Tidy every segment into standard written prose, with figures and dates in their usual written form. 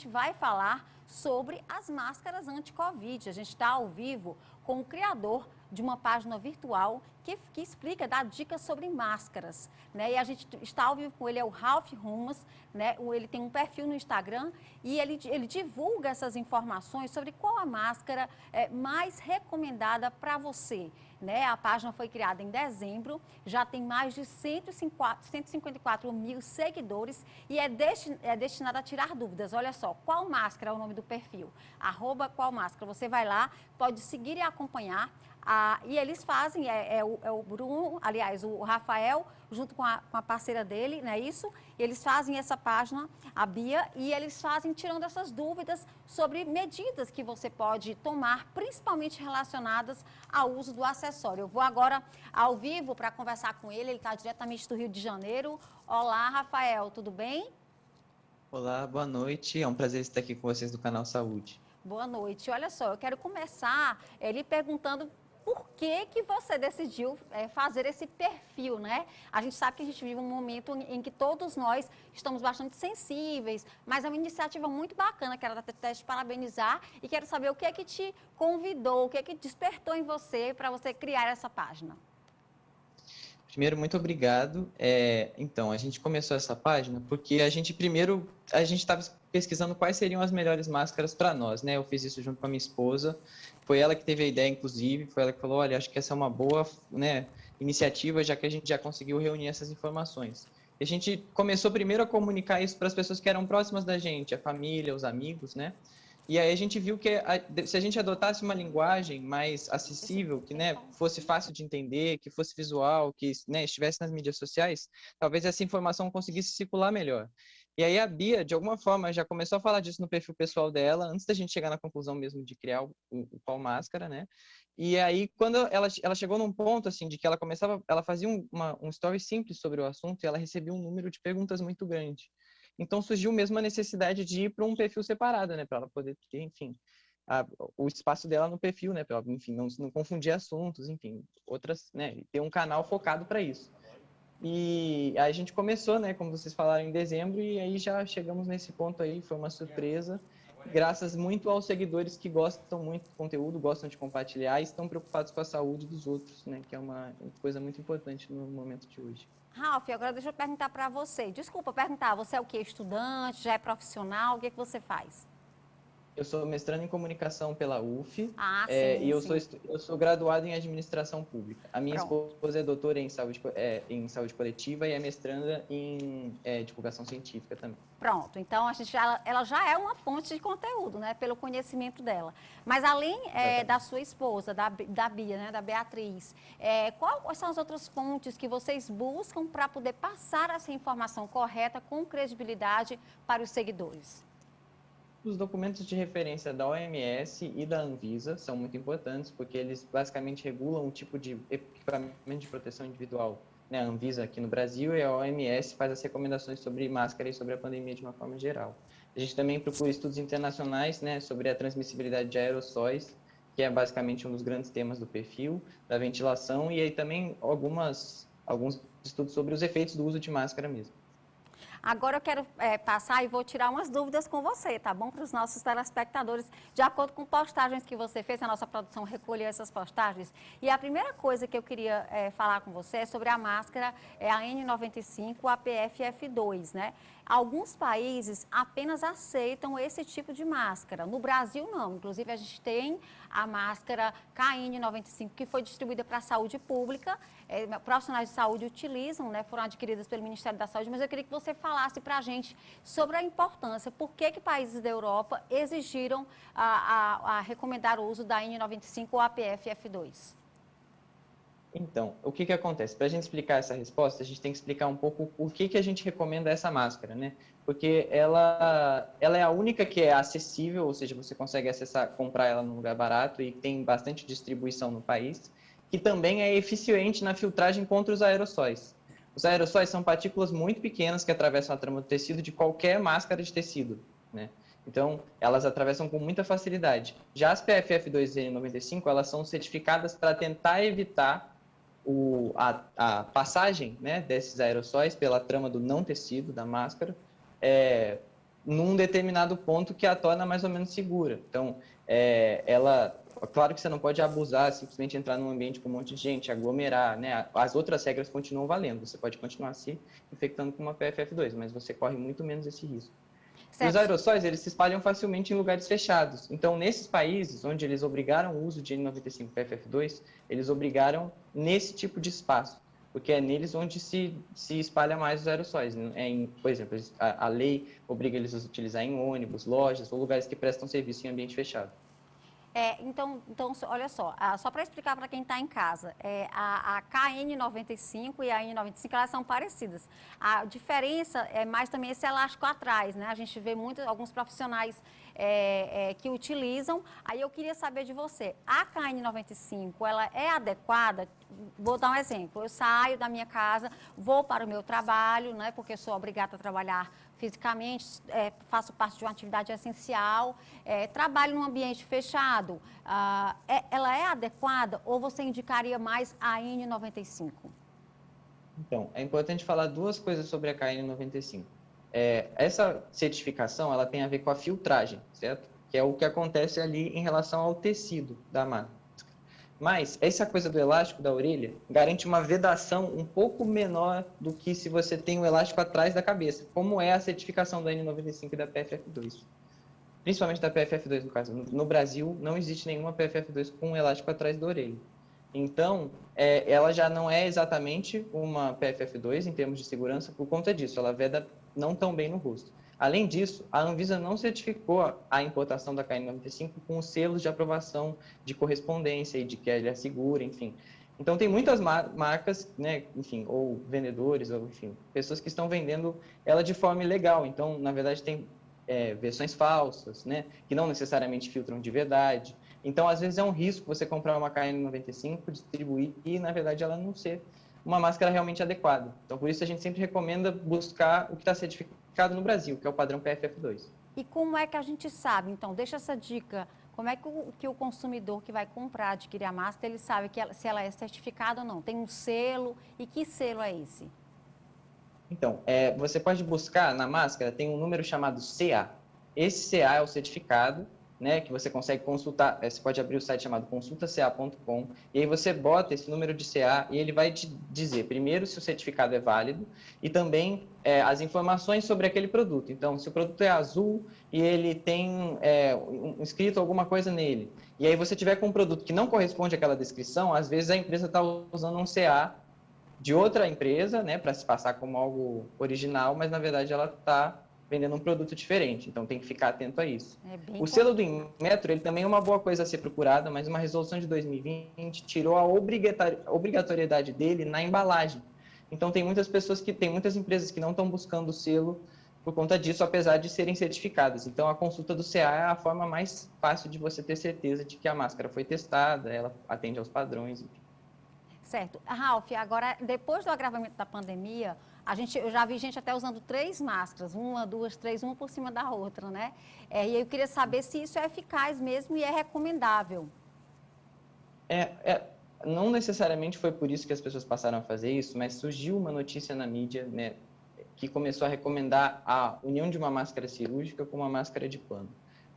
gente vai falar sobre as máscaras anti-Covid. A gente está ao vivo com o criador de uma página virtual que explica, dá dicas sobre máscaras, né? E a gente está ao vivo com ele, é o Ralph Rumas, né? Ele tem um perfil no Instagram e ele divulga essas informações sobre qual a máscara mais recomendada para você, né? A página foi criada em dezembro, já tem mais de 154 mil seguidores e é destinada a tirar dúvidas. Olha só, qual máscara é o nome do perfil? @qual máscara. Você vai lá, pode seguir e acompanhar. E eles fazem, o Bruno, aliás, o Rafael, junto com a parceira dele, não é isso? Eles fazem essa página, a Bia, e eles fazem tirando essas dúvidas sobre medidas que você pode tomar, principalmente relacionadas ao uso do acessório. Eu vou agora ao vivo para conversar com ele está diretamente do Rio de Janeiro. Olá, Rafael, tudo bem? Olá, boa noite. É um prazer estar aqui com vocês do canal Saúde. Boa noite. Olha só, eu quero começar lhe perguntando por que você decidiu fazer esse perfil, né? A gente sabe que a gente vive um momento em que todos nós estamos bastante sensíveis, mas é uma iniciativa muito bacana, quero até te parabenizar e quero saber o que é que te convidou, o que é que despertou em você para você criar essa página. Primeiro, muito obrigado. Então, a gente começou essa página porque a gente estava pesquisando quais seriam as melhores máscaras para nós, né? Eu fiz isso junto com a minha esposa, foi ela que teve a ideia, inclusive, foi ela que falou, olha, acho que essa é uma boa, né, iniciativa, já que a gente já conseguiu reunir essas informações. E a gente começou primeiro a comunicar isso para as pessoas que eram próximas da gente, a família, os amigos, né? E aí a gente viu que se a gente adotasse uma linguagem mais acessível, que, né, fosse fácil de entender, que fosse visual, que, né, estivesse nas mídias sociais, talvez essa informação conseguisse circular melhor. E aí a Bia, de alguma forma, já começou a falar disso no perfil pessoal dela, antes da gente chegar na conclusão mesmo de criar o Pau Máscara, né? E aí, quando ela chegou num ponto, assim, de que ela fazia um story simples sobre o assunto e ela recebia um número de perguntas muito grande. Então surgiu mesmo a necessidade de ir para um perfil separado, né, para ela poder ter, enfim, o espaço dela no perfil, né, para ela, enfim, não confundir assuntos, enfim, outras, né, ter um canal focado para isso. E aí a gente começou, né, como vocês falaram, em dezembro, e aí já chegamos nesse ponto aí, foi uma surpresa, graças muito aos seguidores que gostam muito do conteúdo, gostam de compartilhar e estão preocupados com a saúde dos outros, né, que é uma coisa muito importante no momento de hoje. Ralf, agora deixa eu perguntar para você. Desculpa perguntar, você é o quê? Estudante? Já é profissional? O que é que você faz? Eu sou mestrando em comunicação pela UF, Ah, e sim, eu sim. sou graduado em administração pública. A minha Pronto. esposa é doutora em saúde coletiva e é mestranda em divulgação científica também. Pronto, então ela já é uma fonte de conteúdo, né, pelo conhecimento dela. Mas além da Exatamente. sua esposa, da Bia, né, da Beatriz, quais são as outras fontes que vocês buscam para poder passar essa informação correta com credibilidade para os seguidores? Os documentos de referência da OMS e da Anvisa são muito importantes, porque eles basicamente regulam o tipo de equipamento de proteção individual, né? A Anvisa aqui no Brasil e a OMS faz as recomendações sobre máscara e sobre a pandemia de uma forma geral. A gente também procura estudos internacionais, né, sobre a transmissibilidade de aerossóis, que é basicamente um dos grandes temas do perfil, da ventilação, e aí também alguns estudos sobre os efeitos do uso de máscara mesmo. Agora eu quero passar e vou tirar umas dúvidas com você, tá bom? Para os nossos telespectadores, de acordo com postagens que você fez, a nossa produção recolheu essas postagens. E a primeira coisa que eu queria falar com você é sobre a máscara, a N95, a PFF2, né? Alguns países apenas aceitam esse tipo de máscara. No Brasil, não. Inclusive, a gente tem a máscara KN95, que foi distribuída para a saúde pública. Profissionais de saúde utilizam, né? Foram adquiridas pelo Ministério da Saúde. Mas eu queria que você falasse para a gente sobre a importância. Por que países da Europa exigiram a recomendar o uso da N95 ou a PFF2? Então, o que acontece? Para a gente explicar essa resposta, a gente tem que explicar um pouco o que a gente recomenda essa máscara, né? Porque ela é a única que é acessível, ou seja, você consegue acessar, comprar ela num lugar barato e tem bastante distribuição no país, que também é eficiente na filtragem contra os aerossóis. Os aerossóis são partículas muito pequenas que atravessam a trama do tecido de qualquer máscara de tecido, né? Então, elas atravessam com muita facilidade. Já as PFF2 e N95, elas são certificadas para tentar evitar a passagem, né, desses aerossóis pela trama do não tecido da máscara, num determinado ponto que a torna mais ou menos segura. Então, claro que você não pode abusar, simplesmente entrar num ambiente com um monte de gente, aglomerar, né? As outras regras continuam valendo, você pode continuar se infectando com uma PFF2, mas você corre muito menos esse risco. E os Certo. aerossóis, eles se espalham facilmente em lugares fechados. Então, nesses países onde eles obrigaram o uso de N95 PFF2, eles obrigaram nesse tipo de espaço, porque é neles onde se espalha mais os aerossóis. Por exemplo, a lei obriga eles a utilizar em ônibus, lojas ou lugares que prestam serviço em ambiente fechado. Então, olha só, só para explicar para quem está em casa, a KN95 e a N95, elas são parecidas. A diferença é mais também esse elástico atrás, né? A gente vê alguns profissionais que utilizam. Aí eu queria saber de você, a KN95, ela é adequada? Vou dar um exemplo, eu saio da minha casa, vou para o meu trabalho, né? Porque eu sou obrigada a trabalhar fisicamente, faço parte de uma atividade essencial, trabalho num ambiente fechado, ela é adequada ou você indicaria mais a N95? Então, é importante falar duas coisas sobre a KN95. Essa certificação, ela tem a ver com a filtragem, certo? Que é o que acontece ali em relação ao tecido da máscara. Mas essa coisa do elástico da orelha garante uma vedação um pouco menor do que se você tem o elástico atrás da cabeça, como é a certificação da N95 e da PFF2. Principalmente da PFF2, no caso. No Brasil, não existe nenhuma PFF2 com um elástico atrás da orelha. Então, ela já não é exatamente uma PFF2 em termos de segurança por conta disso. Ela veda não tão bem no rosto. Além disso, a Anvisa não certificou a importação da KN95 com os selos de aprovação de correspondência e de que ela é segura, enfim. Então, tem muitas marcas, né, enfim, ou vendedores, ou enfim, pessoas que estão vendendo ela de forma ilegal. Então, na verdade, tem versões falsas, né, que não necessariamente filtram de verdade. Então, às vezes é um risco você comprar uma KN95, distribuir e, na verdade, ela não ser uma máscara realmente adequada. Então, por isso a gente sempre recomenda buscar o que está certificado no Brasil, que é o padrão PFF2. E como é que a gente sabe? Então, deixa essa dica. Como é que o consumidor que vai comprar, adquirir a máscara, ele sabe se ela é certificada ou não? Tem um selo, e que selo é esse? Então, você pode buscar na máscara, tem um número chamado CA. Esse CA é o certificado, né, que você consegue consultar. Você pode abrir o site chamado consultaca.com e aí você bota esse número de CA e ele vai te dizer, primeiro, se o certificado é válido e também as informações sobre aquele produto. Então, se o produto é azul e ele tem escrito alguma coisa nele, e aí você tiver com um produto que não corresponde àquela descrição, às vezes a empresa está usando um CA de outra empresa, né, para se passar como algo original, mas na verdade ela está vendendo um produto diferente, então tem que ficar atento a isso. O selo do Inmetro, ele também é uma boa coisa a ser procurada, mas uma resolução de 2020 tirou a obrigatoriedade dele na embalagem. Então tem muitas empresas que não estão buscando o selo por conta disso, apesar de serem certificadas. Então a consulta do CA é a forma mais fácil de você ter certeza de que a máscara foi testada, ela atende aos padrões, enfim. Certo. Ralf, agora, depois do agravamento da pandemia, eu já vi gente até usando 3 máscaras, 1, 2, 3, uma por cima da outra, né? E eu queria saber se isso é eficaz mesmo e é recomendável. Não necessariamente foi por isso que as pessoas passaram a fazer isso, mas surgiu uma notícia na mídia, né, que começou a recomendar a união de uma máscara cirúrgica com uma máscara de pano.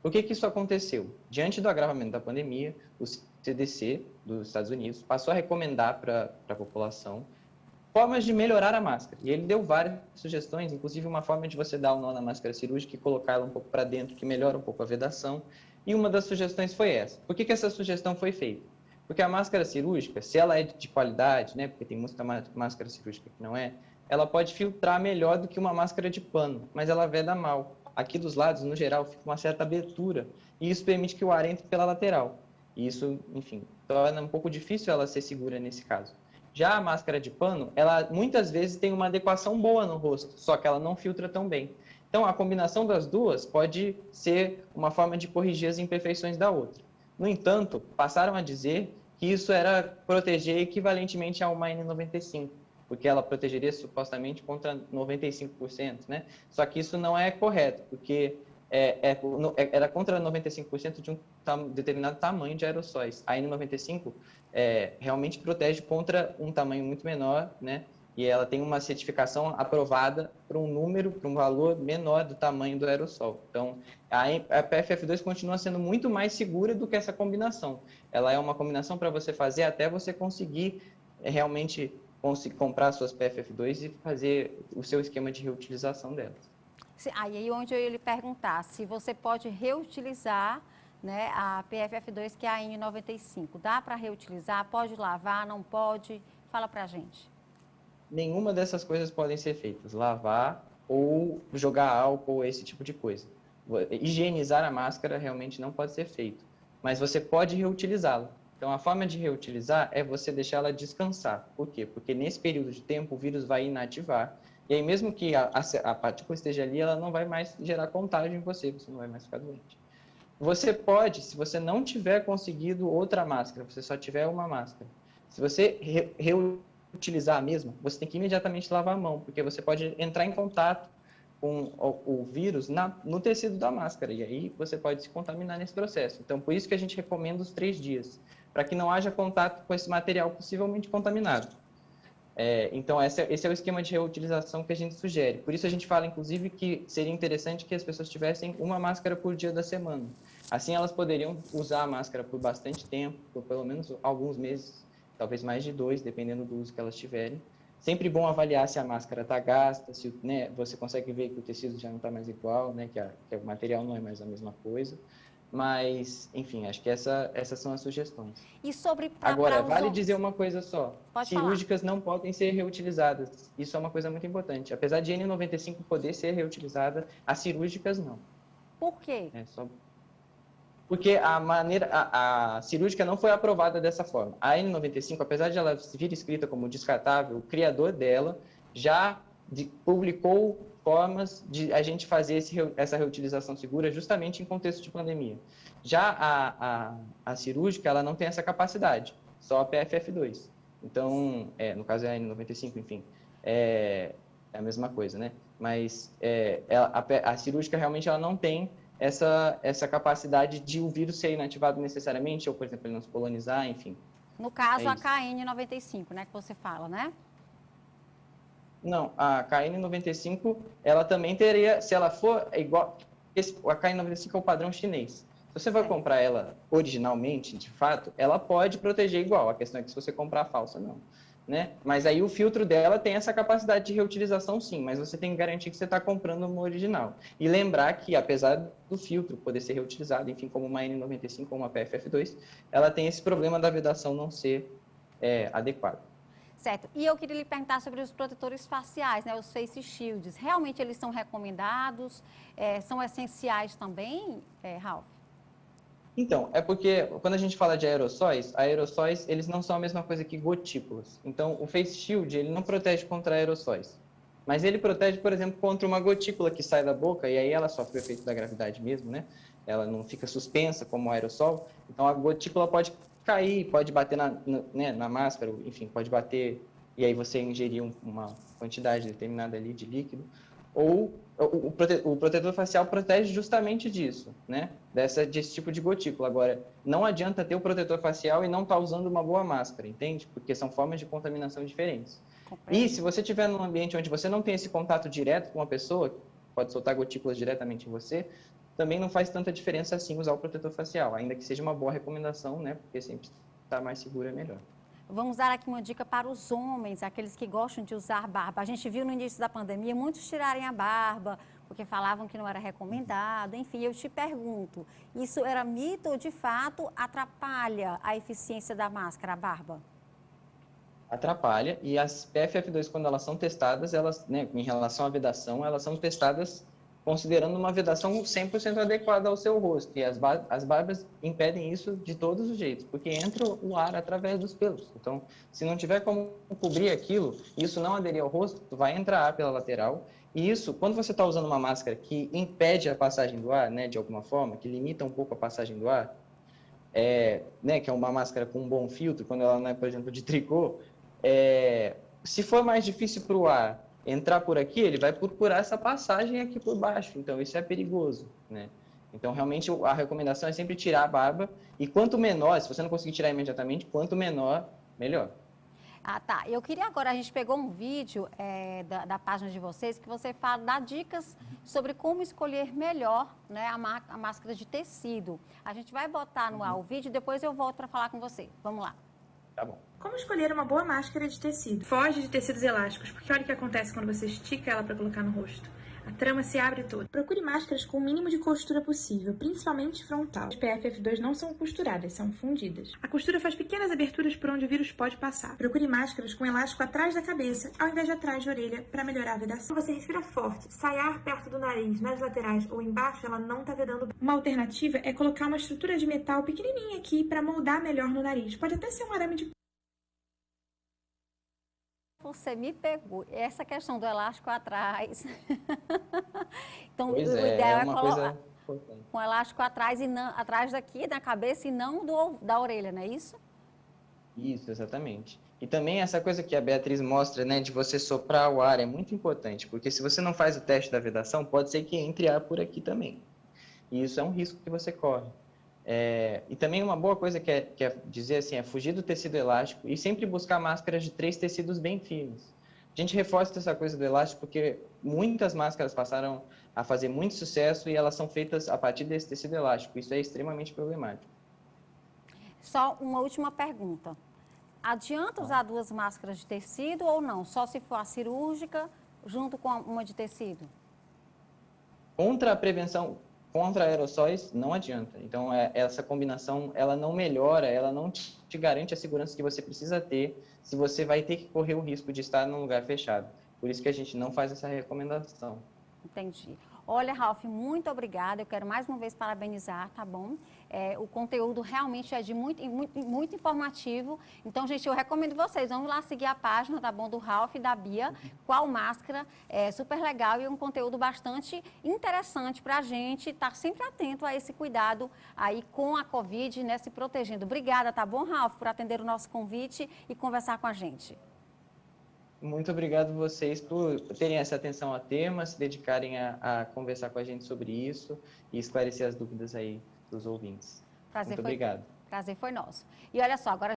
Por que isso aconteceu? Diante do agravamento da pandemia, o CDC dos Estados Unidos passou a recomendar para a população formas de melhorar a máscara. E ele deu várias sugestões, inclusive uma forma de você dar o nó na máscara cirúrgica e colocá-la um pouco para dentro, que melhora um pouco a vedação. E uma das sugestões foi essa. Por que essa sugestão foi feita? Porque a máscara cirúrgica, se ela é de qualidade, né, porque tem muita máscara cirúrgica que não é, ela pode filtrar melhor do que uma máscara de pano, mas ela veda mal. Aqui dos lados, no geral, fica uma certa abertura, e isso permite que o ar entre pela lateral. E isso, enfim, torna um pouco difícil ela ser segura nesse caso. Já a máscara de pano, ela muitas vezes tem uma adequação boa no rosto, só que ela não filtra tão bem. Então, a combinação das duas pode ser uma forma de corrigir as imperfeições da outra. No entanto, passaram a dizer que isso era proteger equivalentemente a uma N95, porque ela protegeria supostamente contra 95%, né? Só que isso não é correto, porque era contra 95% de um determinado tamanho de aerossóis. A N95 realmente protege contra um tamanho muito menor, né? e ela tem uma certificação aprovada para um valor menor do tamanho do aerossol. Então, a PFF2 continua sendo muito mais segura do que essa combinação. Ela é uma combinação para você fazer até você conseguir realmente comprar suas PFF2 e fazer o seu esquema de reutilização delas. Aí onde eu ia lhe perguntar, se você pode reutilizar, né, a PFF2, que é a N95. Dá para reutilizar? Pode lavar? Não pode? Fala para a gente. Nenhuma dessas coisas podem ser feitas. Lavar ou jogar álcool, esse tipo de coisa. Higienizar a máscara realmente não pode ser feito, mas você pode reutilizá-la. Então, a forma de reutilizar é você deixar ela descansar. Por quê? Porque nesse período de tempo o vírus vai inativar, e aí mesmo que a partícula esteja ali, ela não vai mais gerar contágio em você, você não vai mais ficar doente. Você pode, se você não tiver conseguido outra máscara, você só tiver uma máscara, se você reutilizar a mesma, você tem que imediatamente lavar a mão, porque você pode entrar em contato com o vírus no tecido da máscara, e aí você pode se contaminar nesse processo. Então, por isso que a gente recomenda os 3 dias, para que não haja contato com esse material possivelmente contaminado. Então, esse é o esquema de reutilização que a gente sugere. Por isso, a gente fala, inclusive, que seria interessante que as pessoas tivessem uma máscara por dia da semana. Assim, elas poderiam usar a máscara por bastante tempo, por pelo menos alguns meses, talvez mais de 2, dependendo do uso que elas tiverem. Sempre bom avaliar se a máscara está gasta, se, né, você consegue ver que o tecido já não está mais igual, né, que o material não é mais a mesma coisa. Mas, enfim, acho que essas são as sugestões. E sobre Agora, vale dizer uma coisa só. Pode cirúrgicas não podem ser reutilizadas. Isso é uma coisa muito importante. Apesar de N95 poder ser reutilizada, as cirúrgicas não. Por quê? Porque a cirúrgica não foi aprovada dessa forma. A N95, apesar de ela vir escrita como descartável, o criador dela já publicou formas de a gente fazer essa reutilização segura justamente em contexto de pandemia. Já a cirúrgica, ela não tem essa capacidade, só a PFF2. Então, no caso é a N95, enfim, é a mesma coisa, né? Mas a cirúrgica realmente ela não tem essa capacidade de o vírus ser inativado necessariamente, ou, por exemplo, ele não se colonizar, enfim. No caso, a KN95, né, que você fala, né? Não, a KN95, ela também teria, se ela for igual, a KN95 é o padrão chinês. Se você vai comprar ela originalmente, de fato, ela pode proteger igual. A questão é que se você comprar a falsa, não. Né? Mas aí o filtro dela tem essa capacidade de reutilização, sim, mas você tem que garantir que você está comprando uma original. E lembrar que, apesar do filtro poder ser reutilizado, enfim, como uma N95 ou uma PFF2, ela tem esse problema da vedação não ser adequada. Certo. E eu queria lhe perguntar sobre os protetores faciais, né, os face shields. Realmente eles são recomendados? São essenciais também, Ralph? Então, é porque quando a gente fala de aerossóis, eles não são a mesma coisa que gotículas. Então, o face shield, ele não protege contra aerossóis. Mas ele protege, por exemplo, contra uma gotícula que sai da boca, e aí ela sofre o efeito da gravidade mesmo, né? Ela não fica suspensa como o aerossol. Então, a gotícula pode cair, pode bater na máscara, enfim, pode bater, e aí você ingerir uma quantidade determinada ali de líquido. Ou o protetor facial protege justamente disso, né? Desse tipo de gotícula. Agora, não adianta ter o protetor facial e não estar usando uma boa máscara, entende? Porque são formas de contaminação diferentes. E se você estiver num ambiente onde você não tem esse contato direto com uma pessoa, pode soltar gotículas diretamente em você, também não faz tanta diferença assim usar o protetor facial, ainda que seja uma boa recomendação, né? Porque sempre estar mais seguro é melhor. Vamos dar aqui uma dica para os homens, aqueles que gostam de usar barba. A gente viu no início da pandemia muitos tirarem a barba, porque falavam que não era recomendado. Enfim, eu te pergunto, isso era mito ou de fato atrapalha a eficiência da máscara, a barba? Atrapalha, e as PFF2, quando elas são testadas, elas, né, em relação à vedação, elas são testadas considerando uma vedação 100% adequada ao seu rosto. E as barbas impedem isso de todos os jeitos, porque entra o ar através dos pelos. Então, se não tiver como cobrir aquilo, isso não aderir ao rosto, vai entrar ar pela lateral. E isso, quando você está usando uma máscara que impede a passagem do ar, né, de alguma forma, que limita um pouco a passagem do ar, né, que é uma máscara com um bom filtro, quando ela não é, por exemplo, de tricô, se for mais difícil para o ar entrar por aqui, ele vai procurar essa passagem aqui por baixo, então isso é perigoso, né? Então, realmente, a recomendação é sempre tirar a barba, e quanto menor, se você não conseguir tirar imediatamente, quanto menor, melhor. Ah, tá. Eu queria agora, a gente pegou um vídeo da página de vocês que você fala, dá dicas sobre como escolher melhor, né, a máscara de tecido. A gente vai botar no ar o vídeo e depois eu volto para falar com você. Vamos lá. Tá bom. Como escolher uma boa máscara de tecido? Foge de tecidos elásticos, porque olha o que acontece quando você estica ela para colocar no rosto. A trama se abre toda. Procure máscaras com o mínimo de costura possível, principalmente frontal. As PFF2 não são costuradas, são fundidas. A costura faz pequenas aberturas por onde o vírus pode passar. Procure máscaras com elástico atrás da cabeça, ao invés de atrás da orelha, para melhorar a vedação. Quando você respira forte, sai ar perto do nariz, nas laterais ou embaixo, ela não tá vedando. Uma alternativa é colocar uma estrutura de metal pequenininha aqui para moldar melhor no nariz. Pode até ser um arame de Você me pegou. Essa questão do elástico atrás. Então, Pois o é, ideal é é uma colocar coisa importante. com elástico atrás e não, atrás daqui, da cabeça e não da orelha, não é isso? Isso, exatamente. E também essa coisa que a Beatriz mostra, né, de você soprar o ar é muito importante, porque se você não faz o teste da vedação, pode ser que entre ar por aqui também. E isso é um risco que você corre. E também uma boa coisa que é dizer assim, é fugir do tecido elástico e sempre buscar máscaras de 3 tecidos bem finos. A gente reforça essa coisa do elástico porque muitas máscaras passaram a fazer muito sucesso e elas são feitas a partir desse tecido elástico. Isso é extremamente problemático. Só uma última pergunta. Adianta usar 2 máscaras de tecido ou não? Só se for a cirúrgica junto com uma de tecido? Contra a prevenção, contra aerossóis, não adianta. Então, essa combinação, ela não melhora, ela não te garante a segurança que você precisa ter se você vai ter que correr o risco de estar num lugar fechado. Por isso que a gente não faz essa recomendação. Entendi. Olha, Ralf, muito obrigada. Eu quero mais uma vez parabenizar, tá bom? O conteúdo realmente é de muito informativo. Então, gente, eu recomendo vocês. Vamos lá seguir a página, tá bom? Do Ralf e da Bia. Qual máscara? É super legal e um conteúdo bastante interessante para a gente estar sempre atento a esse cuidado aí com a Covid, né? Se protegendo. Obrigada, tá bom, Ralf, por atender o nosso convite e conversar com a gente. Muito obrigado vocês por terem essa atenção a tema, se dedicarem a conversar com a gente sobre isso e esclarecer as dúvidas aí dos ouvintes. Muito obrigado. Prazer foi nosso. E olha só, agora